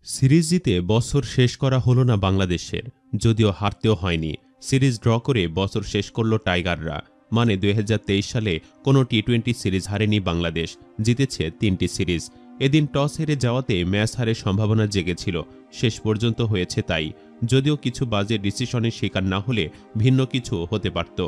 Series জিতে বছর শেষ করা হলো না বাংলাদেশের, যদিও হারতেও হয়নি। সিরিজ ড্র করে বছর শেষ করল টাইগাররা। মানে ২০২৩ সালে কোনো টি-20 সিরিজ হারেনি বাংলাদেশ, জিতেছে ৩টি সিরিজ। এদিন টস হেরে যাওয়াতে ম্যাচ হারের সম্ভাবনা জেগেছিল, শেষ পর্যন্ত হয়েছে তাই। যদিও কিছু বাজে ডিসিশনের শিকার না হলে ভিন্ন কিছু হতে পারত,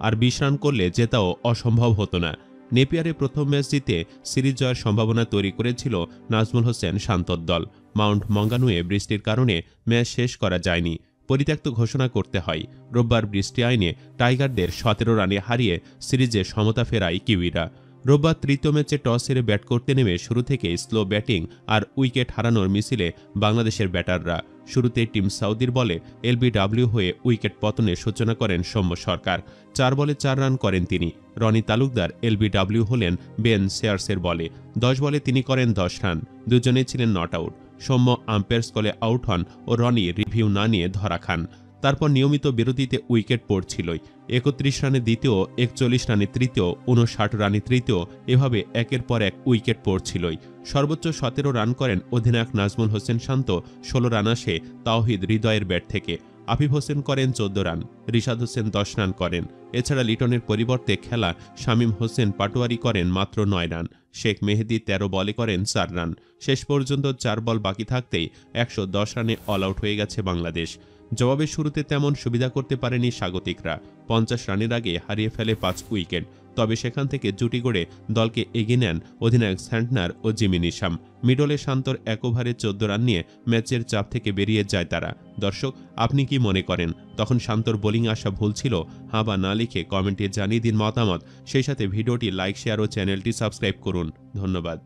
আর ২০ রান করলে জেতাও অসম্ভব হতো না। নেপিয়ারে প্রথম ম্যাচ জিতে সিরিজ জয়ের সম্ভাবনা তৈরি করেছিল নাজমুল হোসেন শান্তর দল। মাউন্ট মঙ্গানুয়ে বৃষ্টির কারণে ম্যাচ শেষ করা যায়নি, পরিত্যক্ত ঘোষণা করতে হয়। রোববার বৃষ্টি আইনে টাইগারদের ১৭ রানে হারিয়ে সিরিজে সমতা ফেরায় কিউইরা। রোববার তৃতীয় ম্যাচে টস হেরে ব্যাট করতে নেমে শুরু থেকেই স্লো ব্যাটিং আর উইকেট হারানোর মিছিলে বাংলাদেশের ব্যাটাররা। শুরুতে টিম সাউদির বলে এলবিডব্লিউ হয়ে উইকেট পতনের সূচনা করেন সৌম্য সরকার। ৪ বলে ৪ রান করেন তিনি। রনি তালুকদার এলবিডব্লিউ হলেন বেন সেয়ার্সের বলে। ১০ বলে তিনি করেন ১০ রান, দুজনেই ছিলেন নট আউট। সৌম্য আম্পায়ার্স কলে আউট হন ও রনি রিভিউ না নিয়ে ধরা খান। তারপর নিয়মিত বিরতিতে উইকেট পড়ছিলই। ৩১ রানে দ্বিতীয়, ৪১ রানে তৃতীয়, ৫৯ রানে তৃতীয়, এভাবে একের পর এক উইকেট পড়ছিলই। সর্বোচ্চ ১৭ রান করেন অধিনায়ক নাজমুল হোসেন শান্ত। ১৬ রান আসে তাওহিদ হৃদয়ের ব্যাট থেকে। আফিফ হোসেন করেন ১৪ রান, রিশাদ হোসেন ১০ রান করেন। এছাড়া লিটনের পরিবর্তে খেলা শামীম হোসেন পাটোয়ারি করেন মাত্র ৯ রান। শেখ মেহেদী ১৩ বলে করেন ৪ রান। শেষ পর্যন্ত ৪ বল বাকি থাকতেই ১১০ রানে অল আউট হয়ে গেছে বাংলাদেশ। জবাবে শুরুতে তেমন সুবিধা করতে পারেনি স্বাগতিকরা। ৫০ রানের আগে হারিয়ে ফেলে ৫ উইকেট। তবে সেখান থেকে জুটি গড়ে দলকে এগিয়ে নেন অধিনায়ক স্যান্টনার ও জিমি নিশাম। মিডলে শান্তর ১ ওভারে ১৪ রান নিয়ে ম্যাচের চাপ থেকে বেরিয়ে যায় তারা। দর্শক, আপনি কি মনে করেন তখন শান্তর বোলিং আসা ভুল ছিল? হ্যাঁ বা না লিখে কমেন্টে জানিয়ে দিন মতামত। সেই সাথে ভিডিওটি লাইক, শেয়ার ও চ্যানেলটি সাবস্ক্রাইব করুন। ধন্যবাদ।